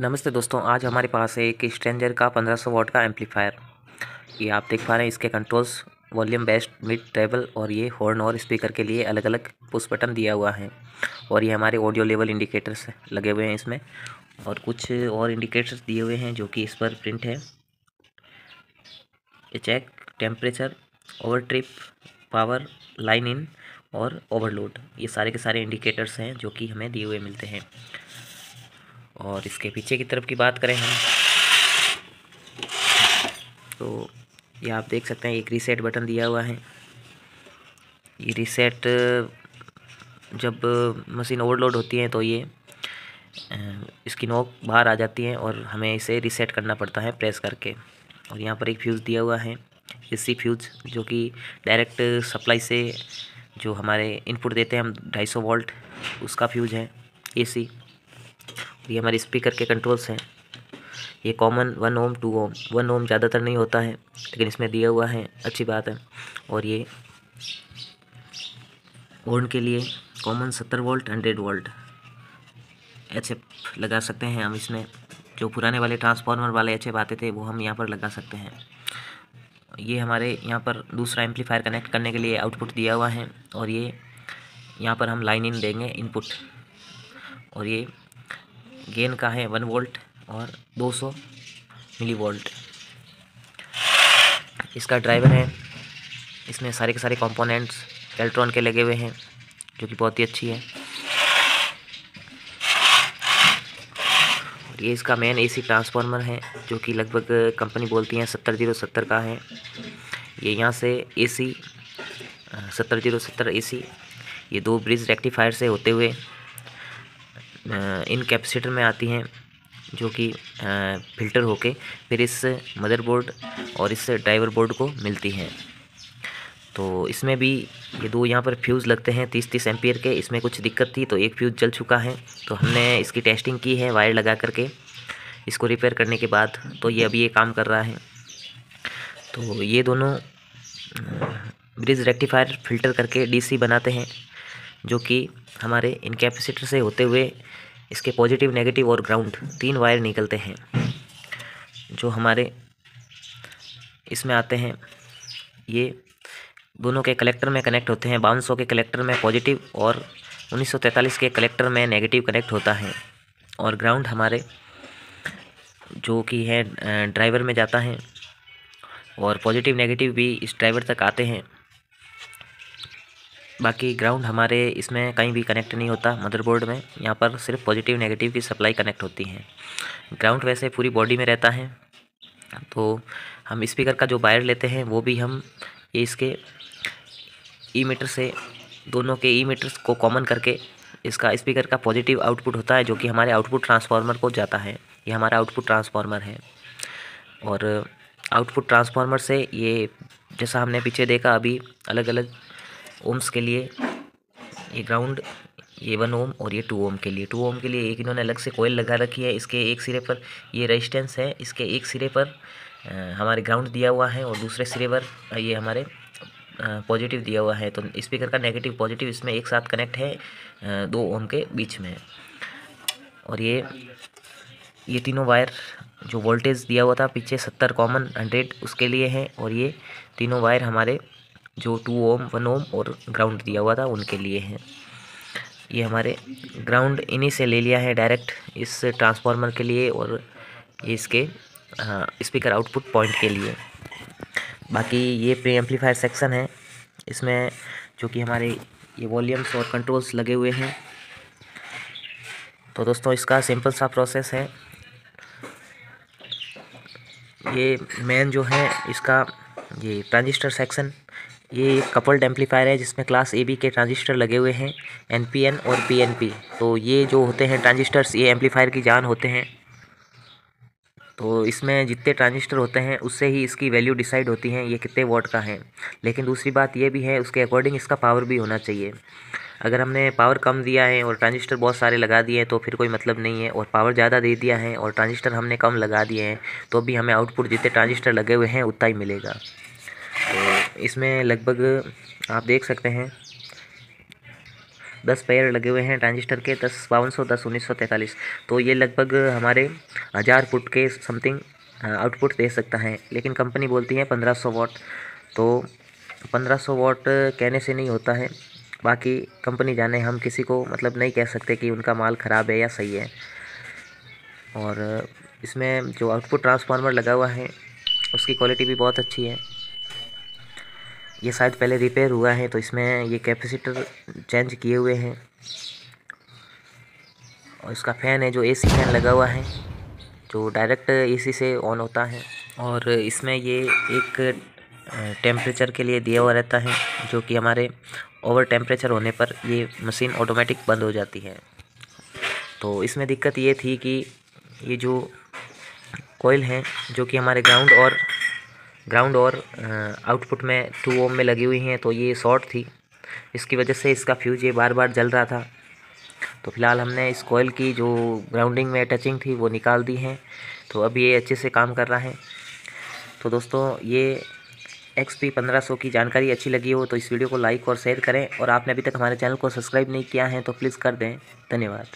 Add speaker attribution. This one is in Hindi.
Speaker 1: नमस्ते दोस्तों, आज हमारे पास है एक स्ट्रेंजर का 1500 वाट का एम्पलीफायर। ये आप देख पा रहे हैं। इसके controls volume, bass, mid, treble और ये हॉर्न और स्पीकर के लिए अलग अलग पुश बटन दिया हुआ है। और ये हमारे ऑडियो लेवल इंडिकेटर्स लगे हुए हैं इसमें, और कुछ और इंडिकेटर्स दिए हुए हैं जो कि इस पर प्रिंट है। ये check, temperature, over trip, power, line in और ओवरलोड, ये सारे के सारे इंडिकेटर्स हैं जो कि हमें दिए हुए मिलते हैं। और इसके पीछे की तरफ की बात करें हम, तो ये आप देख सकते हैं एक रीसेट बटन दिया हुआ है। ये रीसेट जब मशीन ओवरलोड होती है तो ये इसकी नोक बाहर आ जाती है और हमें इसे रीसेट करना पड़ता है प्रेस करके। और यहाँ पर एक फ्यूज़ दिया हुआ है, एसी फ्यूज़, जो कि डायरेक्ट सप्लाई से जो हमारे इनपुट देते हैं हम 250 वोल्ट, उसका फ्यूज़ है एसी। ये हमारे स्पीकर के कंट्रोल्स हैं। ये कॉमन 1 ओम 2 ओम, 1 ओम ज़्यादातर नहीं होता है लेकिन इसमें दिया हुआ है, अच्छी बात है। और ये ऑन के लिए कॉमन 70 वोल्ट 100 वोल्ट HF लगा सकते हैं हम इसमें। जो पुराने वाले ट्रांसफार्मर वाले HF आते थे वो हम यहाँ पर लगा सकते हैं। ये हमारे यहाँ पर दूसरा एम्पलीफायर कनेक्ट करने के लिए आउटपुट दिया हुआ है। और ये यहाँ पर हम लाइन इन देंगे इनपुट। और ये गेन का है 1 वोल्ट और 200 मिली वोल्ट। इसका ड्राइवर है, इसमें सारे के सारे कंपोनेंट्स इलेक्ट्रॉन के लगे हुए हैं जो कि बहुत ही अच्छी है। और ये इसका मेन एसी ट्रांसफार्मर है जो कि लगभग कंपनी बोलती है 70070 का है। ये यहाँ से एसी 70070 एसी ये 2 ब्रिज रेक्टिफायर से होते हुए इन कैपेसिटर में आती हैं, जो कि फ़िल्टर होके फिर इस मदरबोर्ड और इस ड्राइवर बोर्ड को मिलती हैं। तो इसमें भी ये 2 यहाँ पर फ्यूज़ लगते हैं 30-30 एम्पियर के। इसमें कुछ दिक्कत थी तो एक फ्यूज़ जल चुका है, तो हमने इसकी टेस्टिंग की है वायर लगा करके इसको रिपेयर करने के बाद। तो ये अभी ये काम कर रहा है। तो ये दोनों ब्रिज रेक्टिफायर फ़िल्टर करके डीसी बनाते हैं, जो कि हमारे इन कैपेसिटर से होते हुए इसके पॉजिटिव, नेगेटिव और ग्राउंड 3 वायर निकलते हैं जो हमारे इसमें आते हैं। ये दोनों के कलेक्टर में कनेक्ट होते हैं। 5200 के कलेक्टर में पॉजिटिव और 1943 के कलेक्टर में नेगेटिव कनेक्ट होता है। और ग्राउंड हमारे जो कि है ड्राइवर में जाता है, और पॉजिटिव नेगेटिव भी इस ड्राइवर तक आते हैं। बाकी ग्राउंड हमारे इसमें कहीं भी कनेक्ट नहीं होता मदरबोर्ड में। यहाँ पर सिर्फ पॉजिटिव नेगेटिव की सप्लाई कनेक्ट होती है। ग्राउंड वैसे पूरी बॉडी में रहता है। तो हम स्पीकर का जो वायर लेते हैं वो भी हम ये इसके ई मीटर से, दोनों के ई मीटर्स को कॉमन करके इसका स्पीकर का पॉजिटिव आउटपुट होता है जो कि हमारे आउटपुट ट्रांसफार्मर को जाता है। ये हमारा आउटपुट ट्रांसफार्मर है। और आउटपुट ट्रांसफार्मर से ये, जैसा हमने पीछे देखा अभी, अलग अलग ओम्स के लिए ये ग्राउंड, ये 1 ओम और ये 2 ओम के लिए, 2 ओम के लिए एक इन्होंने अलग से कोयल लगा रखी है। इसके एक सिरे पर ये रेजिस्टेंस है, इसके एक सिरे पर हमारे ग्राउंड दिया हुआ है और दूसरे सिरे पर ये हमारे पॉजिटिव दिया हुआ है। तो स्पीकर का नेगेटिव पॉजिटिव इसमें एक साथ कनेक्ट है 2 ओम के बीच में। और ये तीनों वायर जो वोल्टेज दिया हुआ था पीछे 70 कॉमन 100 उसके लिए है। और ये तीनों वायर हमारे जो 2 ओम 1 ओम और ग्राउंड दिया हुआ था उनके लिए हैं। ये हमारे ग्राउंड इन्हीं से ले लिया है डायरेक्ट इस ट्रांसफार्मर के लिए, और ये इसके स्पीकर आउटपुट पॉइंट के लिए। बाकी ये प्री एम्पलीफायर सेक्शन है, इसमें जो कि हमारे ये वॉल्यूम्स और कंट्रोल्स लगे हुए हैं। तो दोस्तों इसका सिंपल सा प्रोसेस है। ये मेन जो है इसका ये ट्रांजिस्टर सेक्शन, ये एक कपल्ड एम्पलीफायर है जिसमें क्लास AB के ट्रांजिस्टर लगे हुए हैं, NPN और PNP। तो ये जो होते हैं ट्रांजिस्टर्स, ये एम्पलीफायर की जान होते हैं। तो इसमें जितने ट्रांजिस्टर होते हैं उससे ही इसकी वैल्यू डिसाइड होती है ये कितने वोट का है। लेकिन दूसरी बात ये भी है, उसके अकॉर्डिंग इसका पावर भी होना चाहिए। अगर हमने पावर कम दिया है और ट्रांजिस्टर बहुत सारे लगा दिए हैं तो फिर कोई मतलब नहीं है, और पावर ज़्यादा दे दिया है और ट्रांजिस्टर हमने कम लगा दिए हैं तो भी हमें आउटपुट जितने ट्रांजिस्टर लगे हुए हैं उतना ही मिलेगा। तो इसमें लगभग आप देख सकते हैं 10 पेयर लगे हुए हैं ट्रांजिस्टर के, 10 5200, 10 1943। तो ये लगभग हमारे 1000 फुट के समथिंग आउटपुट दे सकता है, लेकिन कंपनी बोलती है 1500 वाट। तो 1500 वाट कहने से नहीं होता है, बाकी कंपनी जाने, हम किसी को मतलब नहीं कह सकते कि उनका माल ख़राब है या सही है। और इसमें जो आउटपुट ट्रांसफार्मर लगा हुआ है उसकी क्वालिटी भी बहुत अच्छी है। ये शायद पहले रिपेयर हुआ है, तो इसमें ये कैपेसिटर चेंज किए हुए हैं। और इसका फ़ैन है जो एसी फैन लगा हुआ है, जो डायरेक्ट एसी से ऑन होता है। और इसमें ये एक टेम्परेचर के लिए दिया हुआ रहता है, जो कि हमारे ओवर टेम्परेचर होने पर ये मशीन ऑटोमेटिक बंद हो जाती है। तो इसमें दिक्कत ये थी कि ये जो कॉइल हैं जो कि हमारे ग्राउंड और आउटपुट में 2 ओम में लगी हुई हैं, तो ये शॉर्ट थी। इसकी वजह से इसका फ्यूज ये बार बार जल रहा था। तो फिलहाल हमने इस कॉइल की जो ग्राउंडिंग में टचिंग थी वो निकाल दी है, तो अब ये अच्छे से काम कर रहा है। तो दोस्तों, ये XP 1500 की जानकारी अच्छी लगी हो तो इस वीडियो को लाइक और शेयर करें, और आपने अभी तक हमारे चैनल को सब्सक्राइब नहीं किया है तो प्लीज़ कर दें। धन्यवाद।